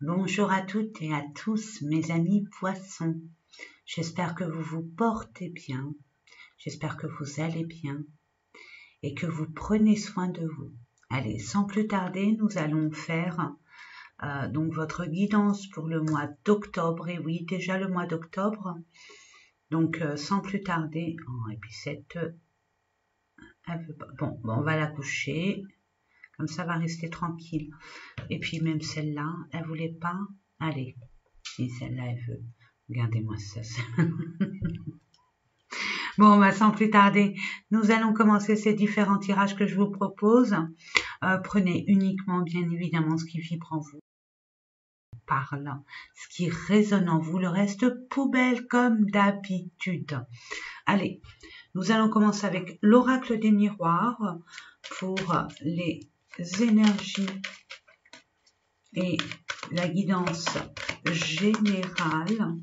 Bonjour à toutes et à tous mes amis poissons. J'espère que vous vous portez bien, j'espère que vous allez bien et que vous prenez soin de vous. Allez, sans plus tarder, nous allons faire donc votre guidance pour le mois d'octobre. Et oui, déjà le mois d'octobre. Donc sans plus tarder, et puis cette, elle veut pas. Bon, on va la coucher. Comme ça va rester tranquille. Et puis même celle-là, elle voulait pas. Allez, si celle-là elle veut. Regardez-moi ça. Bon, sans plus tarder, nous allons commencer ces différents tirages que je vous propose. Prenez uniquement, bien évidemment, ce qui vibre en vous, parle, ce qui résonne en vous. Le reste, poubelle comme d'habitude. Allez, nous allons commencer avec l'oracle des miroirs pour les énergies et la guidance générale.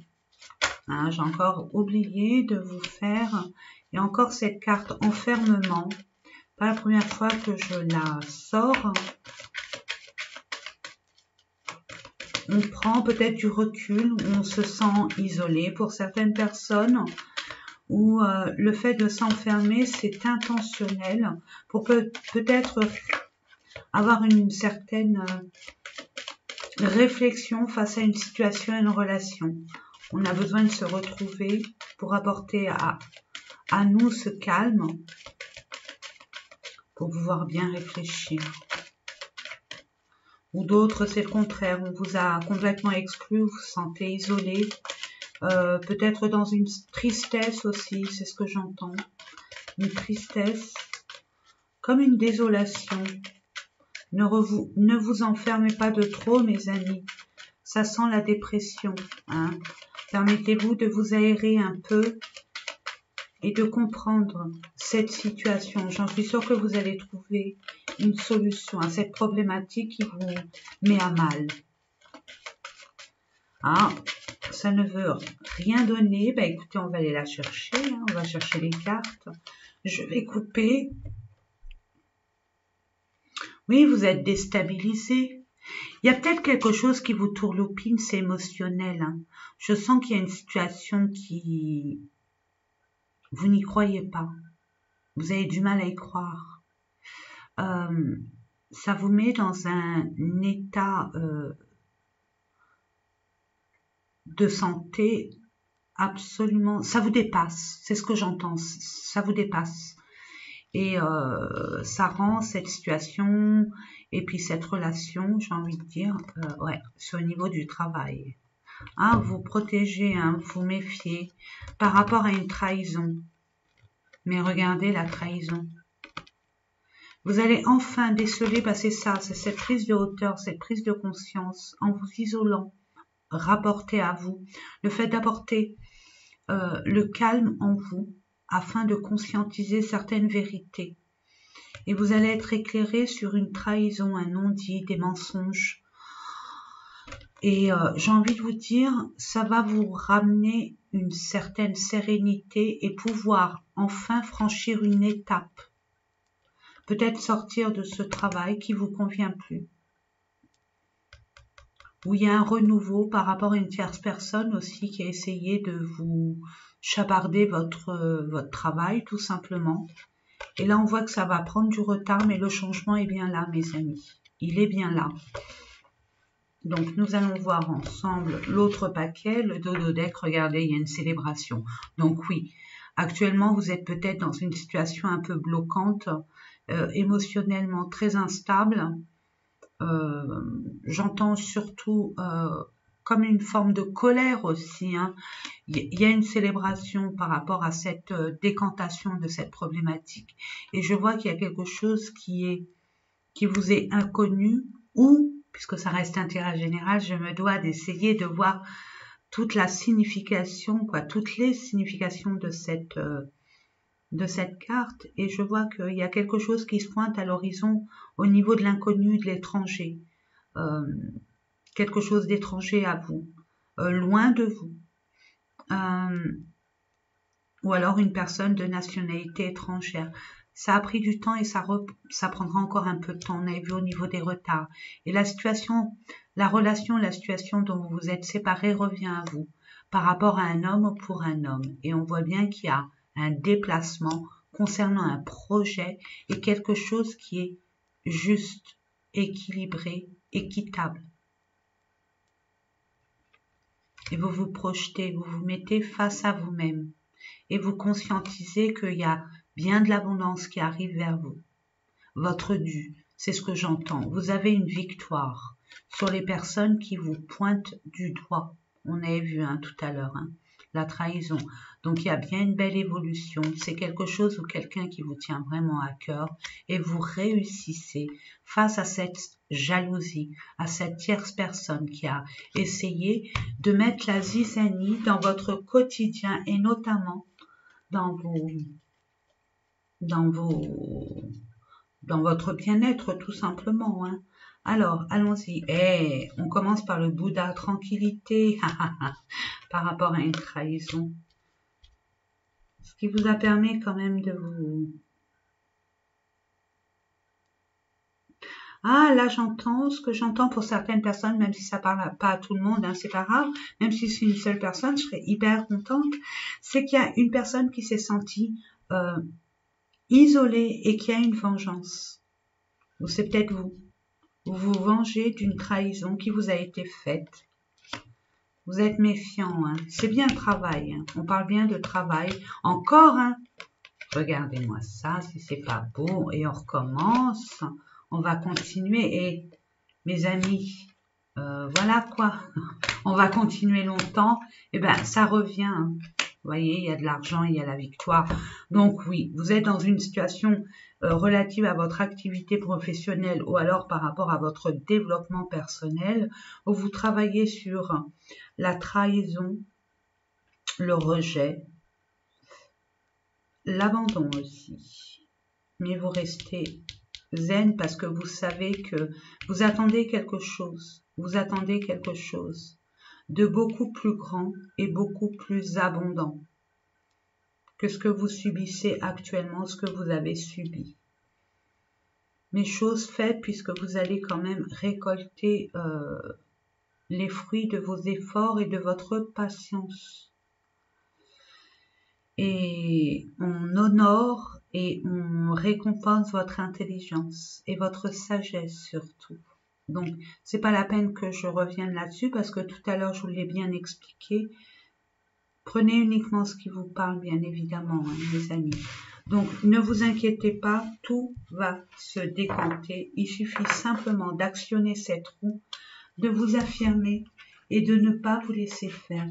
J'ai encore oublié de vous faire, et encore cette carte enfermement, pas la première fois que je la sors. On prend peut-être du recul, on se sent isolé pour certaines personnes, ou le fait de s'enfermer, c'est intentionnel pour peut-être avoir une certaine réflexion face à une situation, une relation. On a besoin de se retrouver pour apporter à nous ce calme, pour pouvoir bien réfléchir. Ou d'autres, c'est le contraire, on vous a complètement exclu, vous vous sentez isolé, peut-être dans une tristesse aussi, c'est ce que j'entends. Une tristesse, comme une désolation. Ne vous enfermez pas de trop, mes amis. Ça sent la dépression. Permettez-vous de vous aérer un peu et de comprendre cette situation. J'en suis sûre que vous allez trouver une solution à cette problématique qui vous met à mal. Ça ne veut rien donner. Écoutez, on va aller la chercher. On va chercher les cartes. Je vais couper. Oui, vous êtes déstabilisé. Il y a peut-être quelque chose qui vous tourloupine, c'est émotionnel. Je sens qu'il y a une situation qui... Vous n'y croyez pas. Vous avez du mal à y croire. Ça vous met dans un état de santé absolument... Ça vous dépasse, c'est ce que j'entends. Ça vous dépasse. Et ça rend cette situation et puis cette relation, j'ai envie de dire, sur le niveau du travail. Vous protégez, vous méfiez par rapport à une trahison. Mais regardez la trahison. Vous allez enfin déceler, c'est ça, c'est cette prise de hauteur, cette prise de conscience, en vous isolant, rapporter à vous, le fait d'apporter le calme en vous, afin de conscientiser certaines vérités. Et vous allez être éclairé sur une trahison, un non-dit, des mensonges. Et j'ai envie de vous dire, ça va vous ramener une certaine sérénité et pouvoir enfin franchir une étape. Peut-être sortir de ce travail qui vous convient plus. Où il y a un renouveau par rapport à une tierce personne aussi qui a essayé de vous chaparder votre travail tout simplement. Et là on voit que ça va prendre du retard, mais le changement est bien là, mes amis. Il est bien là. Donc nous allons voir ensemble l'autre paquet, le dodo deck. Regardez, il y a une célébration. Donc oui, actuellement vous êtes peut-être dans une situation un peu bloquante, émotionnellement très instable. J'entends surtout comme une forme de colère aussi. Il y a une célébration par rapport à cette décantation de cette problématique. Et je vois qu'il y a quelque chose qui vous est inconnu, ou, puisque ça reste un tirage général, je me dois d'essayer de voir toute la signification, toutes les significations de cette carte, et je vois qu'il y a quelque chose qui se pointe à l'horizon au niveau de l'inconnu, de l'étranger. Quelque chose d'étranger à vous, loin de vous. Ou alors une personne de nationalité étrangère. Ça a pris du temps et ça prendra encore un peu de temps. On a vu au niveau des retards. Et la situation, la situation dont vous vous êtes séparés revient à vous par rapport à un homme ou pour un homme. Et on voit bien qu'il y a un déplacement concernant un projet et quelque chose qui est juste, équilibré, équitable. Et vous vous projetez, vous vous mettez face à vous-même et vous conscientisez qu'il y a bien de l'abondance qui arrive vers vous. Votre dû, c'est ce que j'entends. Vous avez une victoire sur les personnes qui vous pointent du doigt. On avait vu tout à l'heure, la trahison. Donc il y a bien une belle évolution. C'est quelque chose ou quelqu'un qui vous tient vraiment à cœur et vous réussissez face à cette jalousie, à cette tierce personne qui a essayé de mettre la zizanie dans votre quotidien et notamment dans votre bien-être tout simplement. Alors, allons-y. On commence par le Bouddha, tranquillité, par rapport à une trahison. Ce qui vous a permis quand même de vous... Ah, là j'entends ce que j'entends pour certaines personnes, même si ça parle pas à tout le monde, c'est pas grave, même si c'est une seule personne, je serais hyper contente, c'est qu'il y a une personne qui s'est sentie isolée et qui a une vengeance. Ou c'est peut-être vous. Vous vous vengez d'une trahison qui vous a été faite. Vous êtes méfiant, c'est bien travail, on parle bien de travail. Encore, regardez-moi ça, si c'est pas beau, et on recommence. On va continuer et mes amis, voilà quoi, on va continuer longtemps, et ben ça revient, Vous voyez, il y a de l'argent, il y a la victoire. Donc oui, vous êtes dans une situation relative à votre activité professionnelle ou alors par rapport à votre développement personnel, où vous travaillez sur la trahison, le rejet, l'abandon aussi. Mais vous restez zen parce que vous savez que vous attendez quelque chose. Vous attendez quelque chose de beaucoup plus grand et beaucoup plus abondant que ce que vous subissez actuellement, ce que vous avez subi. Mais chose faite puisque vous allez quand même récolter les fruits de vos efforts et de votre patience. Et on honore et on récompense votre intelligence et votre sagesse surtout. Donc, c'est pas la peine que je revienne là-dessus parce que tout à l'heure, je vous l'ai bien expliqué. Prenez uniquement ce qui vous parle, bien évidemment, mes amis. Donc, ne vous inquiétez pas, tout va se décanter. Il suffit simplement d'actionner cette roue, de vous affirmer et de ne pas vous laisser faire.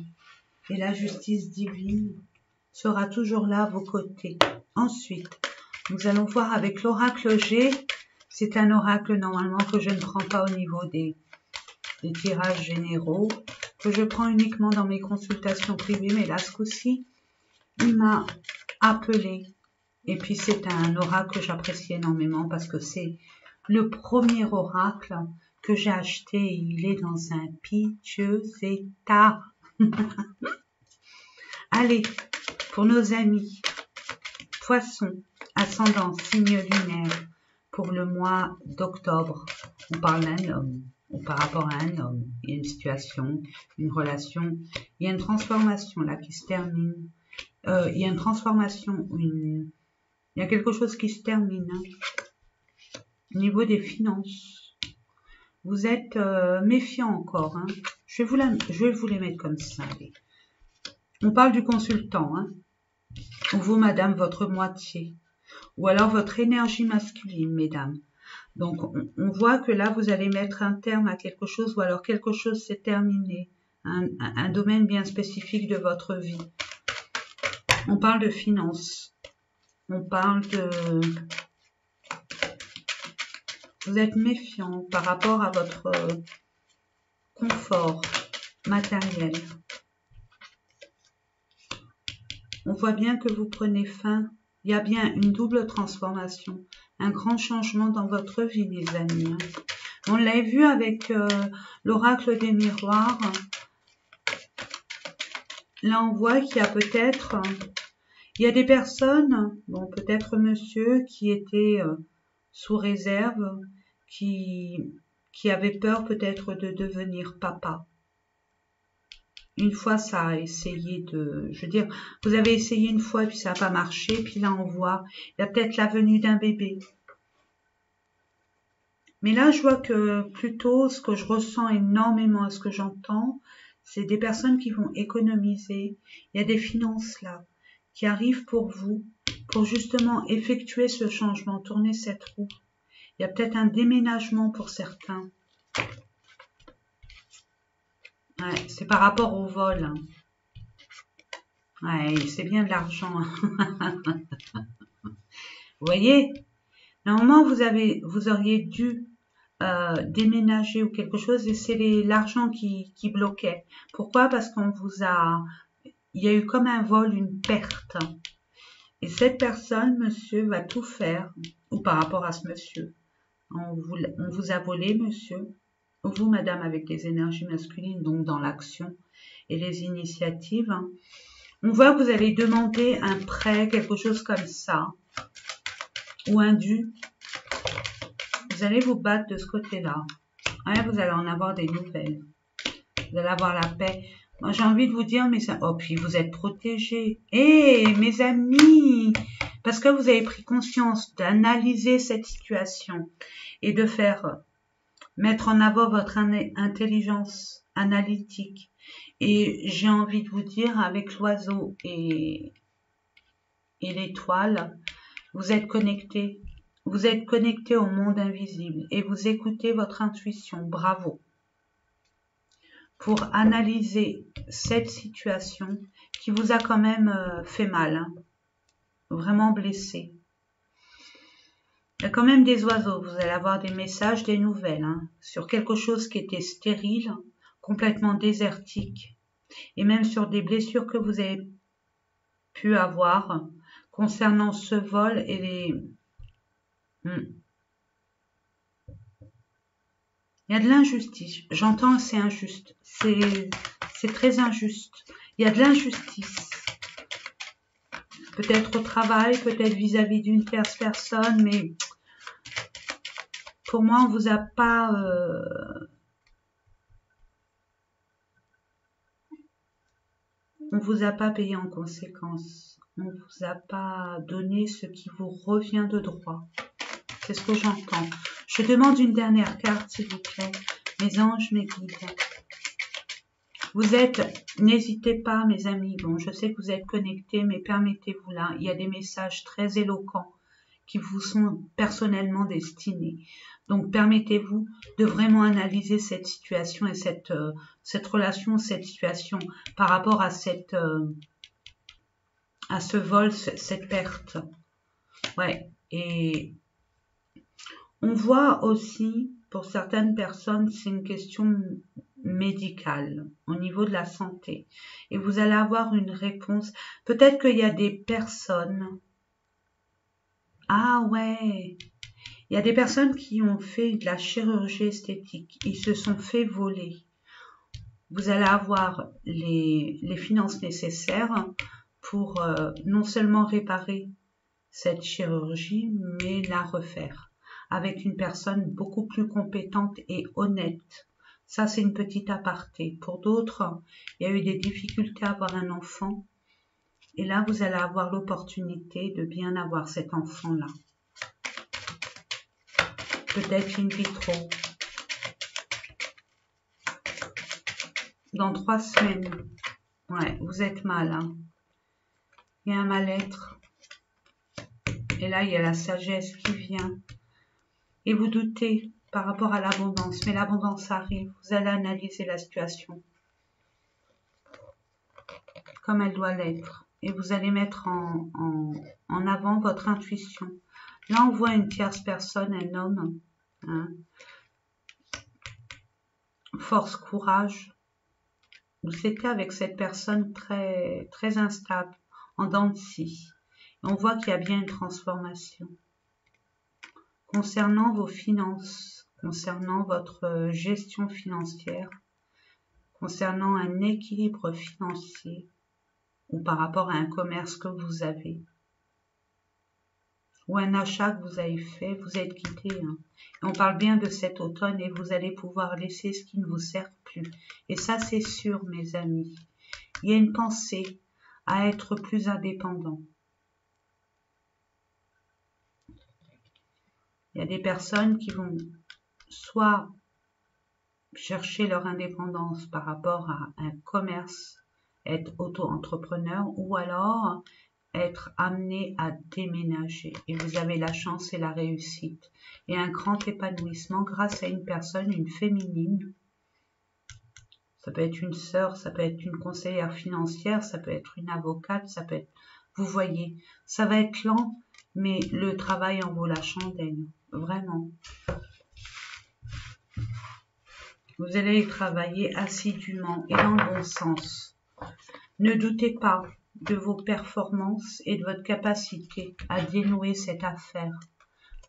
Et la justice divine sera toujours là à vos côtés. Ensuite, nous allons voir avec l'oracle G. C'est un oracle normalement que je ne prends pas au niveau des tirages généraux, que je prends uniquement dans mes consultations privées, mais là ce coup-ci, il m'a appelé. Et puis c'est un oracle que j'apprécie énormément parce que c'est le premier oracle que j'ai acheté et il est dans un piteux état. Allez, pour nos amis, Poissons, ascendant, signe lunaire, pour le mois d'octobre, on parle d'un homme, ou par rapport à un homme, il y a une situation, une relation, il y a une transformation là qui se termine, il y a une transformation, il y a quelque chose qui se termine, au niveau des finances, vous êtes méfiant encore, je vais vous les mettre comme ça, allez. On parle du consultant, ou vous, madame, votre moitié, ou alors votre énergie masculine, mesdames. Donc, on voit que là, vous allez mettre un terme à quelque chose, ou alors quelque chose s'est terminé, un domaine bien spécifique de votre vie. On parle de finances, on parle de... Vous êtes méfiant par rapport à votre confort matériel. On voit bien que vous prenez fin. Il y a bien une double transformation, un grand changement dans votre vie, mes amis. On l'a vu avec l'oracle des miroirs. Là, on voit qu'il y a peut-être Il y a des personnes, bon peut-être monsieur, qui étaient sous réserve, qui avaient peur peut-être de devenir papa. Une fois ça a essayé de... Je veux dire, vous avez essayé une fois et puis ça n'a pas marché, puis là on voit, il y a peut-être la venue d'un bébé. Mais là je vois que plutôt ce que je ressens énormément à ce que j'entends, c'est des personnes qui vont économiser. Il y a des finances là qui arrivent pour vous, pour justement effectuer ce changement, tourner cette roue. Il y a peut-être un déménagement pour certains. Ouais, c'est par rapport au vol. Hein. Ouais, c'est bien de l'argent. Vous voyez, normalement vous auriez dû déménager ou quelque chose et c'est l'argent qui bloquait. Pourquoi? Parce qu'on vous a, il y a eu comme un vol, une perte. Et cette personne, monsieur, va tout faire, ou par rapport à ce monsieur. On vous a volé, monsieur. Vous, madame, avec des énergies masculines, donc dans l'action et les initiatives. Hein. On voit que vous allez demander un prêt, quelque chose comme ça, ou un dû. Vous allez vous battre de ce côté-là. Ouais, vous allez en avoir des nouvelles. Vous allez avoir la paix. Moi, j'ai envie de vous dire, mais ça... Oh, puis vous êtes protégés. Eh, mes amis, parce que vous avez pris conscience d'analyser cette situation et de faire mettre en avant votre intelligence analytique. Et j'ai envie de vous dire, avec l'oiseau et l'étoile, vous êtes connectés. Vous êtes connectés au monde invisible et vous écoutez votre intuition. Bravo. Pour analyser cette situation qui vous a quand même fait mal, hein, vraiment blessé. Il y a quand même des oiseaux, vous allez avoir des messages, des nouvelles, hein, sur quelque chose qui était stérile, complètement désertique, et même sur des blessures que vous avez pu avoir concernant ce vol et les... Il y a de l'injustice. J'entends c'est injuste. C'est très injuste. Il y a de l'injustice. Peut-être au travail, peut-être vis-à-vis d'une tierce personne, mais pour moi, on vous a pas... on vous a pas payé en conséquence. On vous a pas donné ce qui vous revient de droit. C'est ce que j'entends. Je demande une dernière carte, s'il vous plaît. Mes anges, mes guides. Vous êtes, n'hésitez pas, mes amis. Bon, je sais que vous êtes connectés, mais permettez-vous là. Il y a des messages très éloquents qui vous sont personnellement destinés. Donc, permettez-vous de vraiment analyser cette situation et cette relation, cette situation par rapport à à ce vol, cette perte. Ouais. Et on voit aussi, pour certaines personnes, c'est une question médicale, au niveau de la santé. Et vous allez avoir une réponse. Peut-être qu'il y a des personnes... Ah ouais, il y a des personnes qui ont fait de la chirurgie esthétique. Ils se sont fait voler. Vous allez avoir les finances nécessaires pour non seulement réparer cette chirurgie, mais la refaire avec une personne beaucoup plus compétente et honnête. Ça, c'est une petite aparté. Pour d'autres, il y a eu des difficultés à avoir un enfant. Et là, vous allez avoir l'opportunité de bien avoir cet enfant-là. Peut-être in vitro. Dans 3 semaines. Ouais, vous êtes mal. Hein. Il y a un mal-être. Et là, il y a la sagesse qui vient. Et vous doutez par rapport à l'abondance. Mais l'abondance arrive. Vous allez analyser la situation comme elle doit l'être. Et vous allez mettre en avant votre intuition. Là, on voit une tierce personne, un homme. Hein. Force, courage. Vous étiez avec cette personne très, très instable, en dents de scie. On voit qu'il y a bien une transformation. Concernant vos finances, concernant votre gestion financière, concernant un équilibre financier, ou par rapport à un commerce que vous avez, ou un achat que vous avez fait, vous êtes quitté. Hein. Et on parle bien de cet automne et vous allez pouvoir laisser ce qui ne vous sert plus. Et ça, c'est sûr, mes amis. Il y a une pensée à être plus indépendant. Il y a des personnes qui vont soit chercher leur indépendance par rapport à un commerce, être auto-entrepreneur, ou alors être amené à déménager. Et vous avez la chance et la réussite. Et un grand épanouissement grâce à une personne, une féminine. Ça peut être une sœur, ça peut être une conseillère financière, ça peut être une avocate, ça peut être... Vous voyez, ça va être lent, mais le travail en vaut la chandelle. Vraiment. Vous allez travailler assidûment et dans le bon sens. Ne doutez pas de vos performances et de votre capacité à dénouer cette affaire.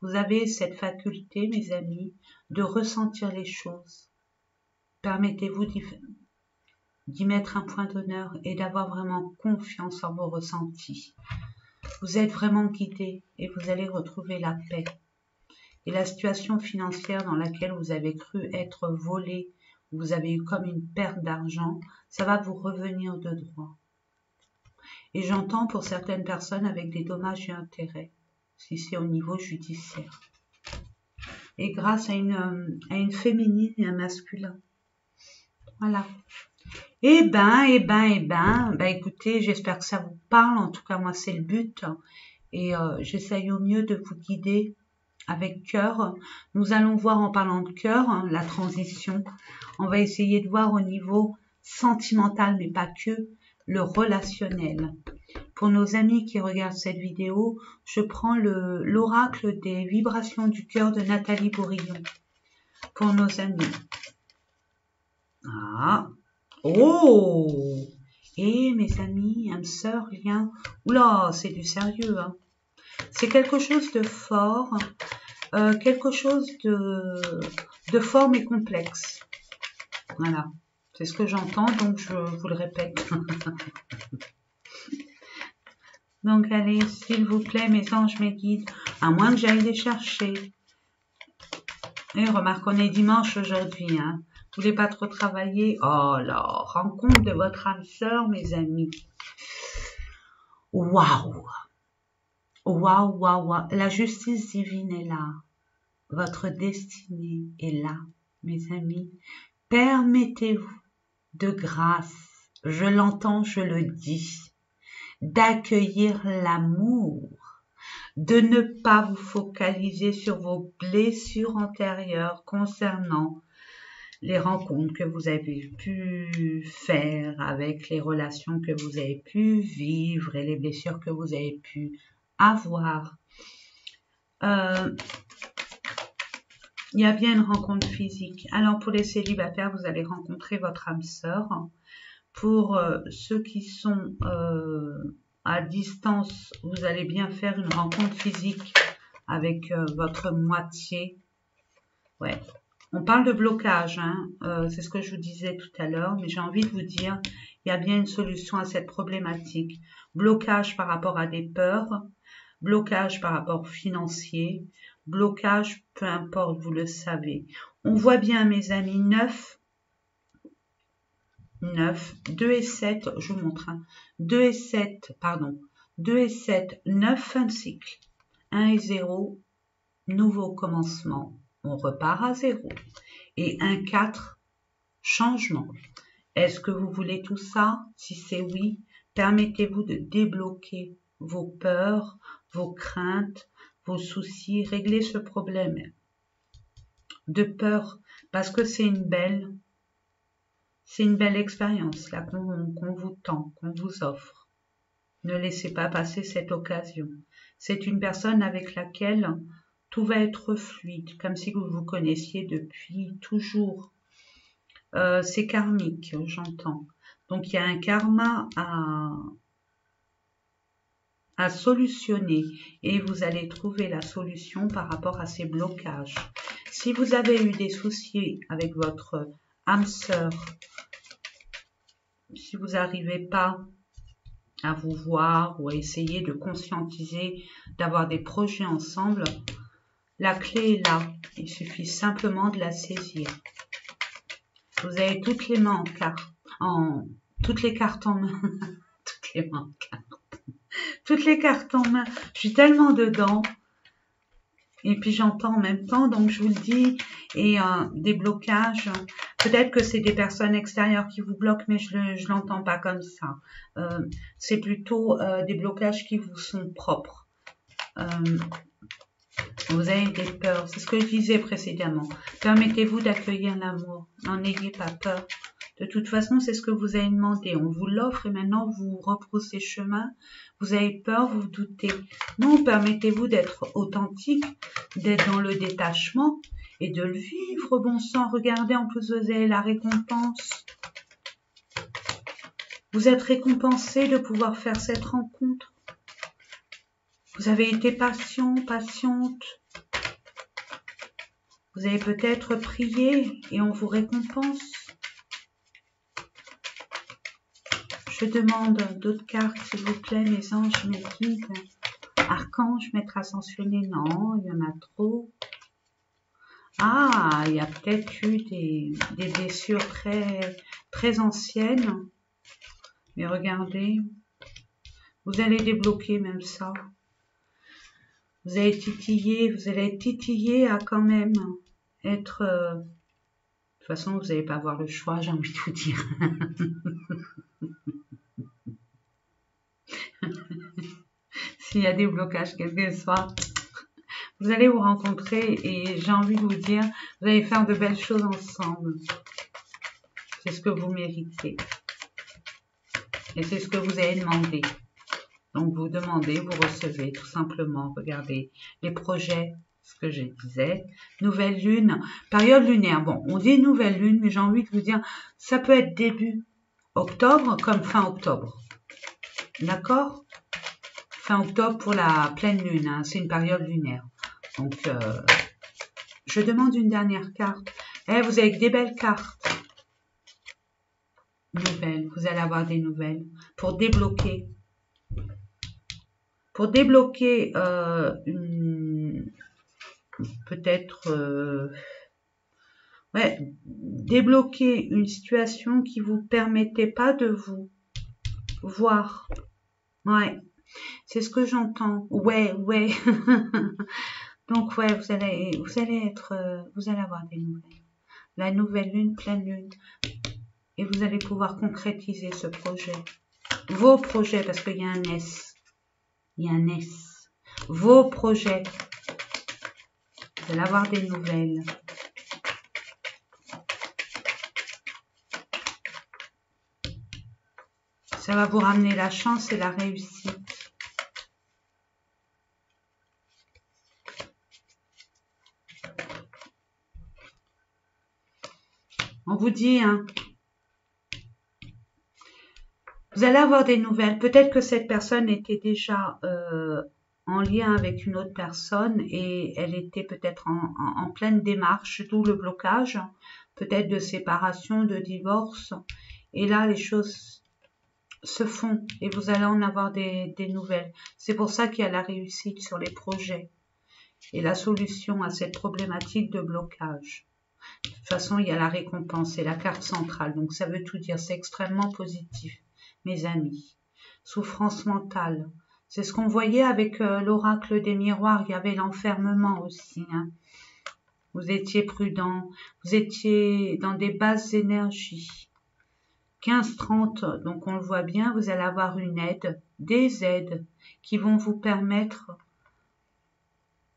Vous avez cette faculté, mes amis, de ressentir les choses. Permettez-vous d'y mettre un point d'honneur et d'avoir vraiment confiance en vos ressentis. Vous êtes vraiment guidé et vous allez retrouver la paix. Et la situation financière dans laquelle vous avez cru être volé, vous avez eu comme une perte d'argent, ça va vous revenir de droit. Et j'entends pour certaines personnes avec des dommages et intérêts, si c'est au niveau judiciaire. Et grâce à une féminine et un masculin. Voilà. Écoutez, j'espère que ça vous parle. En tout cas, moi, c'est le but. Et j'essaye au mieux de vous guider avec cœur. Nous allons voir en parlant de cœur, la transition. On va essayer de voir au niveau sentimental, mais pas que, le relationnel. Pour nos amis qui regardent cette vidéo, je prends l'oracle des vibrations du cœur de Nathalie Bourillon. Pour nos amis. Ah. Oh. Et mes amis, âme sœur, lien. Oula, c'est du sérieux. Hein. C'est quelque chose de fort. Quelque chose de fort mais complexe. Voilà. C'est ce que j'entends, donc je vous le répète. Donc allez, s'il vous plaît, mes anges, mes guides, à moins que j'aille les chercher. Et remarque, on est dimanche aujourd'hui, hein. Vous voulez pas trop travailler? Oh là, rencontre de votre âme sœur, mes amis. Waouh! Waouh, waouh, waouh. La justice divine est là. Votre destinée est là, mes amis. Permettez-vous de grâce, je l'entends, je le dis, d'accueillir l'amour, de ne pas vous focaliser sur vos blessures antérieures concernant les rencontres que vous avez pu faire avec les relations que vous avez pu vivre et les blessures que vous avez pu avoir. Il y a bien une rencontre physique. Alors pour les célibataires, vous allez rencontrer votre âme sœur. Pour ceux qui sont à distance, vous allez bien faire une rencontre physique avec votre moitié. Ouais. On parle de blocage, hein. C'est ce que je vous disais tout à l'heure, mais j'ai envie de vous dire, il y a bien une solution à cette problématique. Blocage par rapport à des peurs, blocage par rapport financier, blocage, peu importe, vous le savez. On voit bien, mes amis, 9, 2 et 7, je vous montre, hein. 2 et 7, 9, fin de cycle. 1 et 0, nouveau commencement. On repart à 0. Et 1, 4, changement. Est-ce que vous voulez tout ça? Si c'est oui, permettez-vous de débloquer vos peurs, vos craintes, vos soucis, régler ce problème de peur, parce que c'est une belle expérience là qu'on vous tend, qu'on vous offre. Ne laissez pas passer cette occasion. C'est une personne avec laquelle tout va être fluide, comme si vous vous connaissiez depuis toujours. C'est karmique, j'entends. Donc il y a un karma à solutionner et vous allez trouver la solution par rapport à ces blocages. Si vous avez eu des soucis avec votre âme sœur, si vous n'arrivez pas à vous voir ou à essayer de conscientiser, d'avoir des projets ensemble, la clé est là. Il suffit simplement de la saisir. Vous avez toutes les mains toutes les cartes en main. Toutes les mains en carte. Toutes les cartes en main. Je suis tellement dedans. Et puis j'entends en même temps, donc je vous le dis, et des blocages. Peut-être que c'est des personnes extérieures qui vous bloquent, mais je l'entends pas comme ça. C'est plutôt des blocages qui vous sont propres. Vous avez des peurs, c'est ce que je disais précédemment. Permettez-vous d'accueillir l'amour, n'en ayez pas peur. De toute façon, c'est ce que vous avez demandé. On vous l'offre et maintenant vous rebroussez chemin. Vous avez peur, vous doutez. Non, permettez-vous d'être authentique, d'être dans le détachement et de le vivre, bon sang. Regardez, en plus vous avez la récompense. Vous êtes récompensé de pouvoir faire cette rencontre. Vous avez été patient, patiente. Vous avez peut-être prié et on vous récompense. Je demande d'autres cartes, s'il vous plaît, mes anges, mes guides, archanges, maîtres ascensionnés. Non, il y en a trop. Ah, il y a peut-être eu des blessures très anciennes. Mais regardez, vous allez débloquer même ça. Vous allez être titillé à quand même être... de toute façon, vous n'allez pas avoir le choix, j'ai envie de vous dire. S'il y a des blocages, quel que soit, vous allez vous rencontrer et j'ai envie de vous dire, vous allez faire de belles choses ensemble. C'est ce que vous méritez. Et c'est ce que vous avez demandé. Donc vous demandez, vous recevez tout simplement. Regardez les projets, ce que je disais. Nouvelle lune, période lunaire. Bon, on dit nouvelle lune, mais j'ai envie de vous dire, ça peut être début octobre comme fin octobre. D'accord? Fin octobre pour la pleine lune, hein, c'est une période lunaire. Donc, je demande une dernière carte. Eh, vous avez des belles cartes. Nouvelles, vous allez avoir des nouvelles. Pour débloquer. Pour débloquer peut-être... ouais, débloquer une situation qui vous permettait pas de vous voir. Ouais. C'est ce que j'entends. Ouais. Donc ouais, vous allez avoir des nouvelles. La nouvelle lune, pleine lune. Et vous allez pouvoir concrétiser ce projet. Vos projets, parce qu'il y a un S. Il y a un S. Vos projets. Vous allez avoir des nouvelles. Ça va vous ramener la chance et la réussite. On vous dit, hein, vous allez avoir des nouvelles. Peut-être que cette personne était déjà en lien avec une autre personne et elle était peut-être en pleine démarche, d'où le blocage, peut-être de séparation, de divorce. Et là, les choses se font et vous allez en avoir des nouvelles. C'est pour ça qu'il y a la réussite sur les projets et la solution à cette problématique de blocage. De toute façon, il y a la récompense, c'est la carte centrale, donc ça veut tout dire, c'est extrêmement positif, mes amis. Souffrance mentale, c'est ce qu'on voyait avec l'oracle des miroirs, il y avait l'enfermement aussi. Hein. Vous étiez prudent, vous étiez dans des basses énergies. 15-30, donc on le voit bien, vous allez avoir une aide, des aides qui vont vous permettre,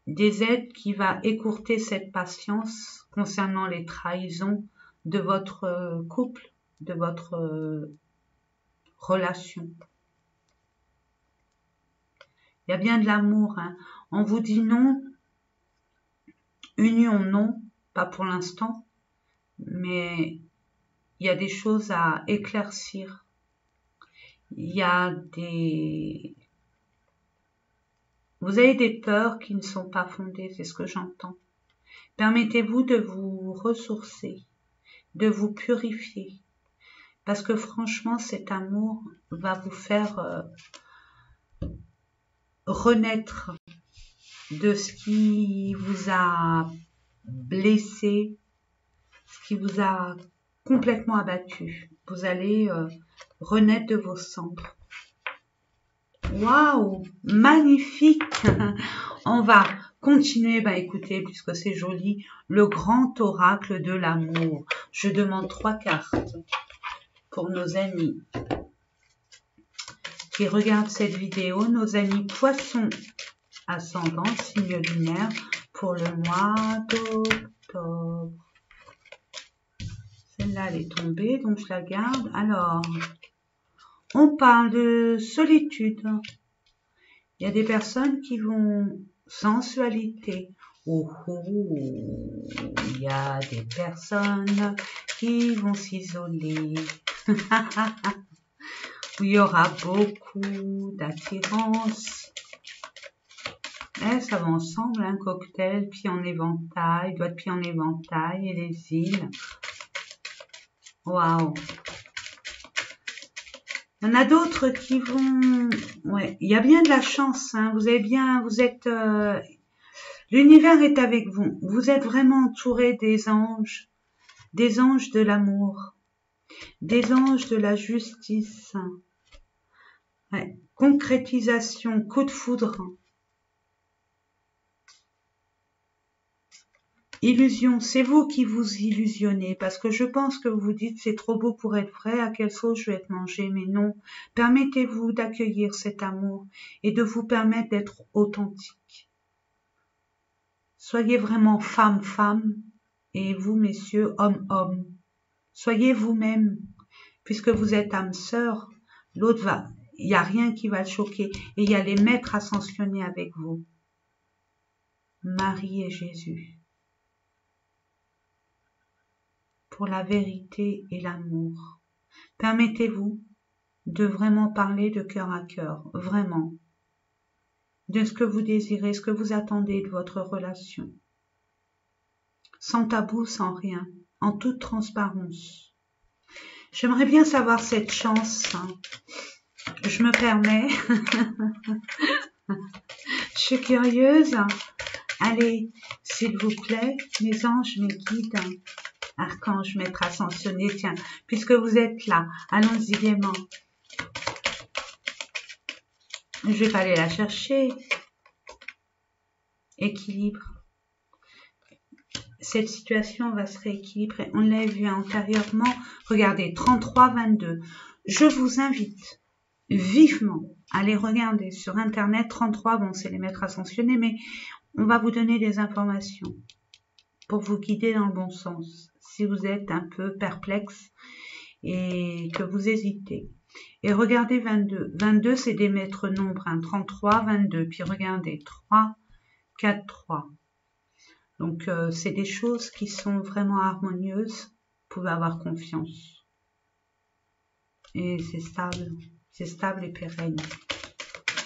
des aides qui va écourter cette patience concernant les trahisons de votre couple, de votre relation. Il y a bien de l'amour, hein. On vous dit non, union non, pas pour l'instant, mais il y a des choses à éclaircir. Il y a des... Vous avez des peurs qui ne sont pas fondées, c'est ce que j'entends. Permettez-vous de vous ressourcer, de vous purifier. Parce que franchement, cet amour va vous faire renaître de ce qui vous a blessé, ce qui vous a complètement abattu. Vous allez renaître de vos cendres. Waouh, magnifique. On va continuer, écoutez, puisque c'est joli, le grand oracle de l'amour. Je demande 3 cartes pour nos amis qui regardent cette vidéo, nos amis poissons ascendant, signe lunaire, pour le mois d'octobre. Celle-là, elle est tombée, donc je la garde. Alors, on parle de solitude. Il y a des personnes qui vont sensualité. Oh, il y a des personnes qui vont s'isoler. Où il y aura beaucoup d'attirance. Ça va ensemble, un cocktail, pied en éventail, doigts de pied en éventail et les îles. Waouh! Il y en a d'autres qui vont... Ouais, il y a bien de la chance, hein. Vous êtes... L'univers est avec vous. Vous êtes vraiment entouré des anges de l'amour, des anges de la justice. Ouais. Concrétisation, coup de foudre. Illusion, c'est vous qui vous illusionnez, parce que je pense que vous vous dites c'est trop beau pour être vrai, à quelle sauce je vais être mangé, mais non. Permettez-vous d'accueillir cet amour et de vous permettre d'être authentique. Soyez vraiment femme, et vous, messieurs, homme. Soyez vous-même, puisque vous êtes âme sœur, l'autre il n'y a rien qui va le choquer, et il y a les maîtres ascensionnés avec vous. Marie et Jésus. Pour la vérité et l'amour. Permettez-vous de vraiment parler de cœur à cœur, vraiment, de ce que vous désirez, ce que vous attendez de votre relation, sans tabou, sans rien, en toute transparence. J'aimerais bien savoir cette chance, hein. Je me permets, je suis curieuse. Allez, s'il vous plaît, mes anges, mes guides, archange, maître ascensionné, tiens, puisque vous êtes là, allons-y gaiement. Je vais pas aller la chercher. Équilibre. Cette situation va se rééquilibrer. On l'a vu antérieurement. Regardez, 33-22. Je vous invite vivement à aller regarder sur Internet. 33, bon, c'est les maîtres ascensionnés, mais on va vous donner des informations pour vous guider dans le bon sens. Si vous êtes un peu perplexe et que vous hésitez. Et regardez 22. 22, c'est des maîtres nombres. 33, 22. Puis regardez 3, 4, 3. Donc, c'est des choses qui sont vraiment harmonieuses. Vous pouvez avoir confiance. Et c'est stable et pérenne.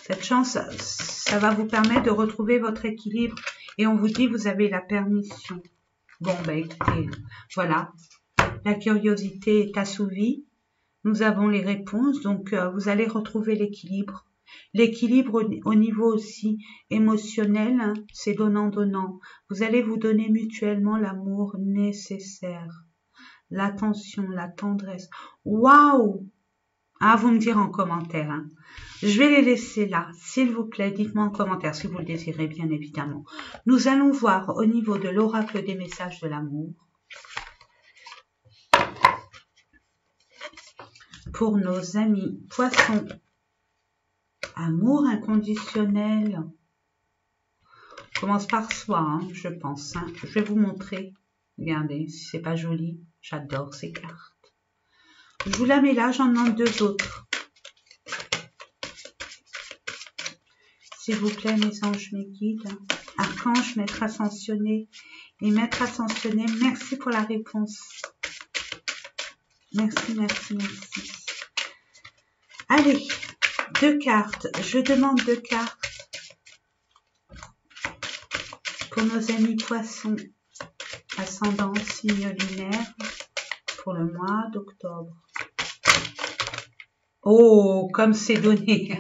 Cette chance, ça va vous permettre de retrouver votre équilibre. Et on vous dit, vous avez la permission. Bon, écoutez, voilà. La curiosité est assouvie. Nous avons les réponses. Donc, vous allez retrouver l'équilibre. L'équilibre au niveau aussi émotionnel, hein, c'est donnant-donnant. Vous allez vous donner mutuellement l'amour nécessaire, l'attention, la tendresse. Waouh! Ah, vous me direz en commentaire. Hein. Je vais les laisser là. S'il vous plaît, dites-moi en commentaire si vous le désirez, bien évidemment. Nous allons voir au niveau de l'oracle des messages de l'amour. Pour nos amis poissons. Amour inconditionnel. On commence par soi, hein, je pense. Hein. Je vais vous montrer. Regardez, si c'est pas joli, j'adore ces cartes. Je vous la mets là, j'en demande 2 autres. S'il vous plaît, mes anges, mes guides, archange, maître ascensionné et maître ascensionné, merci pour la réponse. Merci, merci, merci. Allez. 2 cartes. Je demande 2 cartes pour nos amis poissons, ascendant, signe lunaire, pour le mois d'octobre. Oh, comme c'est donné.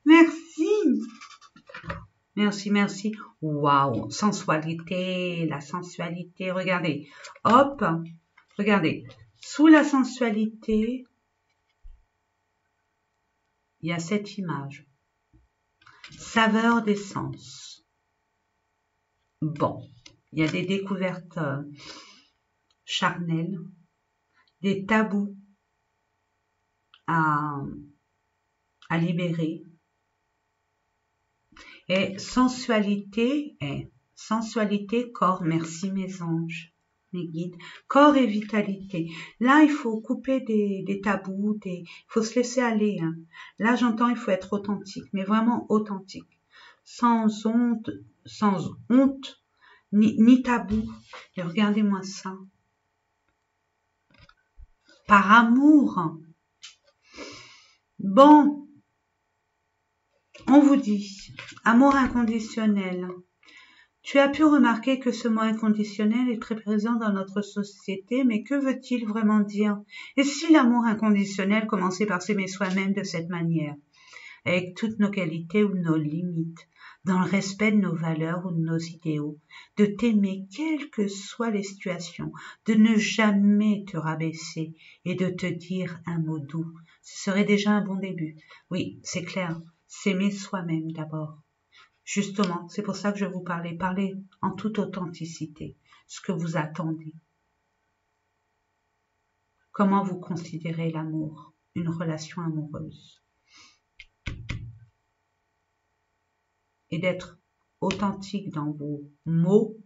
Merci. Merci, merci. Waouh, sensualité, la sensualité. Regardez, hop, regardez. Sous la sensualité, il y a cette image. Saveur des sens. Bon, il y a des découvertes charnelles, des tabous à libérer. Et sensualité, corps, merci mes anges, mes guides, corps et vitalité. Là, il faut couper des tabous, il faut se laisser aller. Hein. Là, j'entends, il faut être authentique, mais vraiment authentique, sans honte, ni tabou. Et regardez-moi ça. Par amour. Bon. On vous dit, amour inconditionnel. Tu as pu remarquer que ce mot inconditionnel est très présent dans notre société, mais que veut-il vraiment dire? Et si l'amour inconditionnel commençait par s'aimer soi-même de cette manière, avec toutes nos qualités ou nos limites, dans le respect de nos valeurs ou de nos idéaux, de t'aimer quelles que soient les situations, de ne jamais te rabaisser et de te dire un mot doux, ce serait déjà un bon début. Oui, c'est clair. S'aimer soi-même d'abord. Justement, c'est pour ça que je vous parlais. Parlez en toute authenticité ce que vous attendez. Comment vous considérez l'amour, une relation amoureuse. Et d'être authentique dans vos mots,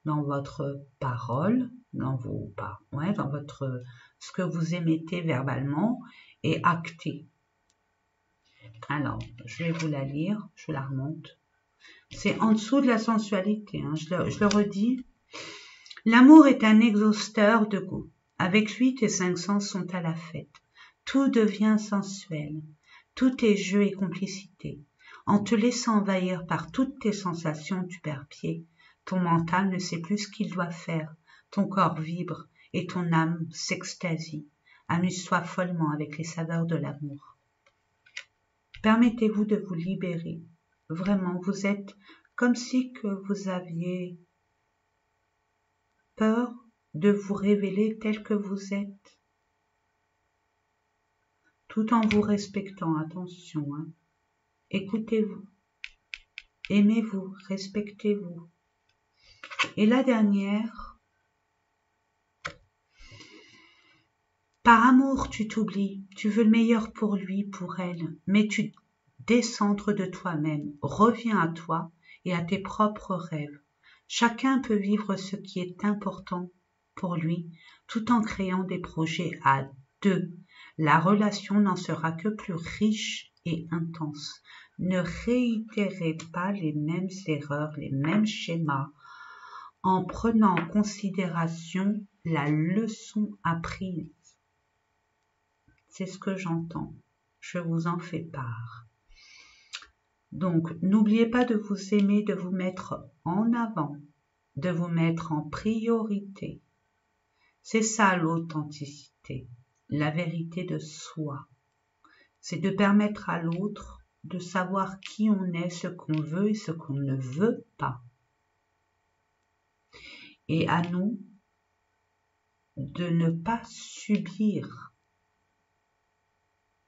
dans votre parole, dans votre ce que vous émettez verbalement et acté. Alors, je vais vous la lire, je la remonte. C'est en dessous de la sensualité, hein, je le redis. L'amour est un exhausteur de goût. Avec lui, tes 5 sens sont à la fête. Tout devient sensuel. Tout est jeu et complicité. En te laissant envahir par toutes tes sensations, tu perds pied. Ton mental ne sait plus ce qu'il doit faire. Ton corps vibre et ton âme s'extasie. Amuse-toi follement avec les saveurs de l'amour. Permettez-vous de vous libérer. Vraiment, vous êtes comme si que vous aviez peur de vous révéler tel que vous êtes, tout en vous respectant. Attention, hein. Écoutez-vous, aimez-vous, respectez-vous. Et la dernière, par amour, tu t'oublies, tu veux le meilleur pour lui, pour elle, mais tu décentres de toi-même, reviens à toi et à tes propres rêves. Chacun peut vivre ce qui est important pour lui, tout en créant des projets à deux. La relation n'en sera que plus riche et intense. Ne réitérez pas les mêmes erreurs, les mêmes schémas, en prenant en considération la leçon apprise. C'est ce que j'entends. Je vous en fais part. Donc, n'oubliez pas de vous aimer, de vous mettre en avant, de vous mettre en priorité. C'est ça l'authenticité, la vérité de soi. C'est de permettre à l'autre de savoir qui on est, ce qu'on veut et ce qu'on ne veut pas. Et à nous de ne pas subir,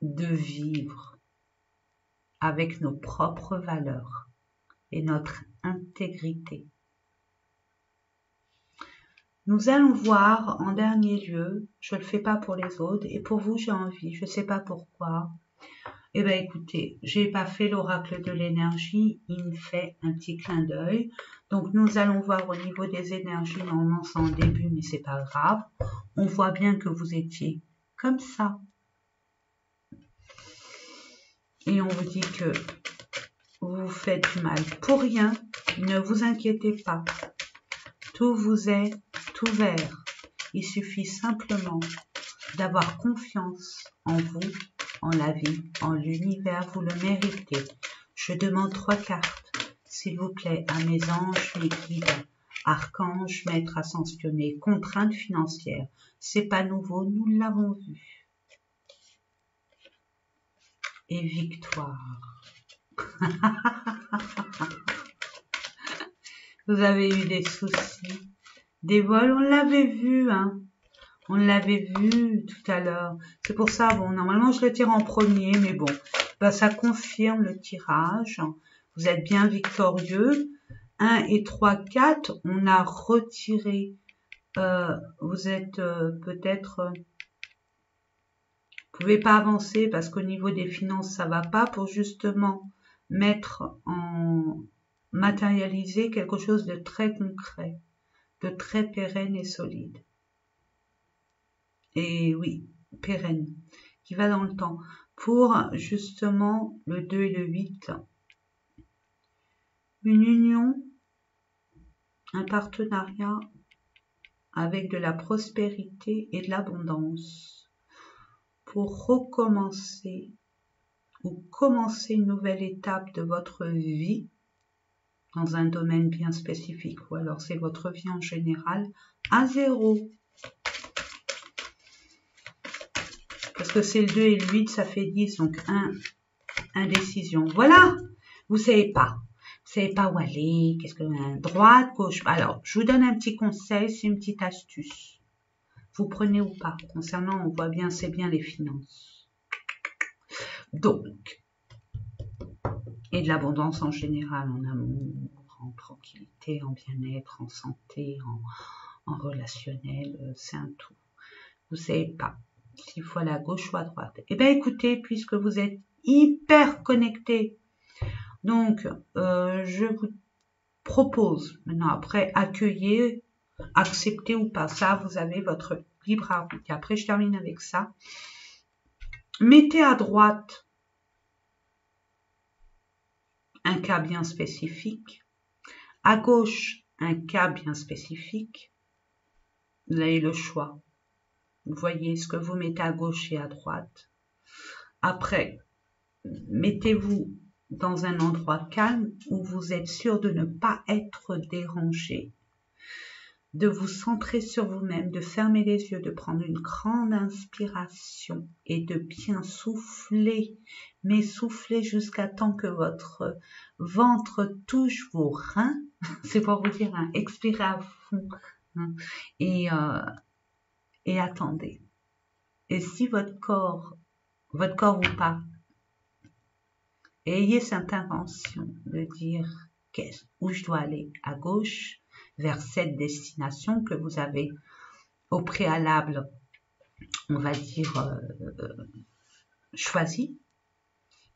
de vivre avec nos propres valeurs et notre intégrité. Nous allons voir en dernier lieu, je ne le fais pas pour les autres, et pour vous j'ai envie, je ne sais pas pourquoi. Eh bien écoutez, j'ai pas fait l'oracle de l'énergie, il me fait un petit clin d'œil. Donc nous allons voir au niveau des énergies, normalement c'est en début, mais c'est pas grave. On voit bien que vous étiez comme ça. Et on vous dit que vous vous faites du mal pour rien, ne vous inquiétez pas. Tout vous est ouvert. Il suffit simplement d'avoir confiance en vous, en la vie, en l'univers, vous le méritez. Je demande 3 cartes, s'il vous plaît, à mes anges, mes guides, archanges, maîtres ascensionnés, contraintes financières. C'est pas nouveau, nous l'avons vu. et victoire. Vous avez eu des soucis, des vols, on l'avait vu, hein. On l'avait vu tout à l'heure. C'est pour ça, bon, normalement, je le tire en premier, mais bon, ben, ça confirme le tirage. Vous êtes bien victorieux. 1 et 3, 4, on a retiré. Vous êtes peut-être... vous pouvez pas avancer parce qu'au niveau des finances, ça va pas pour justement mettre en... matérialiser quelque chose de très concret, de très pérenne et solide. Et oui, pérenne, qui va dans le temps. Pour justement le 2 et le 8, une union, un partenariat avec de la prospérité et de l'abondance pour recommencer ou commencer une nouvelle étape de votre vie dans un domaine bien spécifique, ou alors c'est votre vie en général à zéro. Parce que c'est le 2 et le 8, ça fait 10, donc 1, indécision. Voilà, vous savez pas. Vous savez pas où aller, qu'est-ce que... droite, gauche. Alors, je vous donne un petit conseil, c'est une petite astuce. Vous prenez ou pas. Concernant, on voit bien, c'est bien les finances. Donc, et de l'abondance en général, en amour, en tranquillité, en bien-être, en santé, en relationnel, c'est un tout. Vous savez pas s'il faut aller à gauche ou à droite. Eh bien, écoutez, puisque vous êtes hyper connecté, donc, je vous propose, maintenant après, accueillir, accepter ou pas, ça, vous avez votre libre arbitre. Et après, je termine avec ça. Mettez à droite un cas bien spécifique, à gauche un cas bien spécifique. Vous avez le choix. Vous voyez ce que vous mettez à gauche et à droite. Après, mettez-vous dans un endroit calme où vous êtes sûr de ne pas être dérangé, de vous centrer sur vous-même, de fermer les yeux, de prendre une grande inspiration et de bien souffler, mais souffler jusqu'à temps que votre ventre touche vos reins. C'est pour vous dire, hein, expirez à fond, hein, et attendez. Et si votre corps ou pas, ayez cette intention de dire où je dois aller, à gauche, vers cette destination que vous avez au préalable, on va dire, choisie,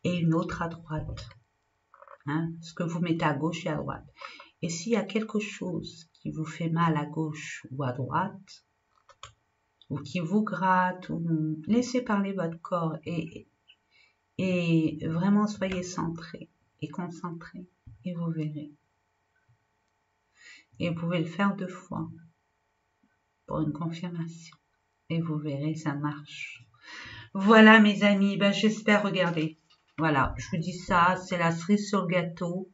et une autre à droite. Hein, ce que vous mettez à gauche et à droite. Et s'il y a quelque chose qui vous fait mal à gauche ou à droite, ou qui vous gratte, ou laissez parler votre corps et vraiment soyez centré et concentré et vous verrez. Et vous pouvez le faire 2 fois pour une confirmation. Et vous verrez, ça marche. Voilà mes amis, ben, j'espère, regardez. Voilà, je vous dis ça, c'est la cerise sur le gâteau.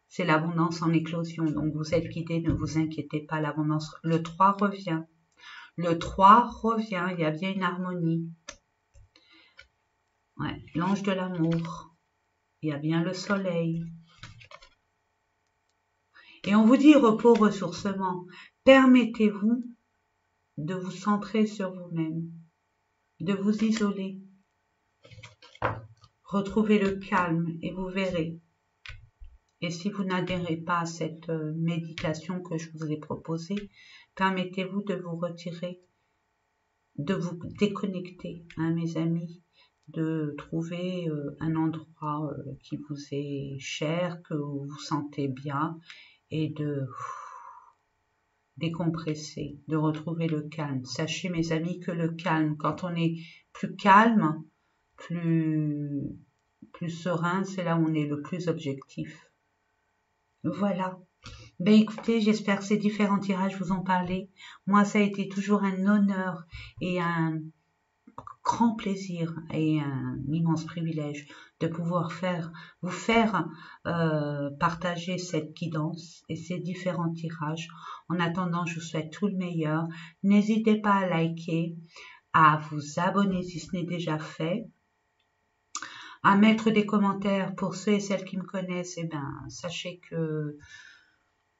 C'est l'abondance en éclosion. Donc vous êtes guidés, ne vous inquiétez pas, l'abondance. Le 3 revient. Le 3 revient, il y a bien une harmonie. Ouais, l'ange de l'amour. Il y a bien le soleil. Et on vous dit repos, ressourcement. Permettez-vous de vous centrer sur vous-même, de vous isoler. Retrouvez le calme et vous verrez. Et si vous n'adhérez pas à cette méditation que je vous ai proposée, permettez-vous de vous retirer, de vous déconnecter, hein, mes amis, de trouver un endroit qui vous est cher, que vous vous sentez bien, et de décompresser, de retrouver le calme. Sachez, mes amis, que le calme, quand on est plus calme, plus serein, c'est là où on est le plus objectif. Voilà. Ben écoutez, j'espère que ces différents tirages vous ont parlé. Moi, ça a été toujours un honneur et un grand plaisir et un immense privilège de pouvoir vous faire partager cette guidance et ces différents tirages. En attendant, je vous souhaite tout le meilleur. N'hésitez pas à liker, à vous abonner si ce n'est déjà fait, à mettre des commentaires pour ceux et celles qui me connaissent. Eh ben, sachez que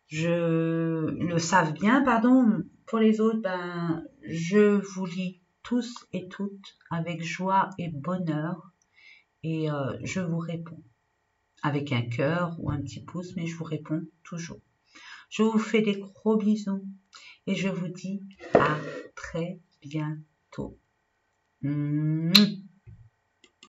je le savent bien, pardon. Pour les autres, ben, je vous lis tous et toutes avec joie et bonheur et je vous réponds avec un cœur ou un petit pouce, mais je vous réponds toujours. Je vous fais des gros bisous et je vous dis à très bientôt.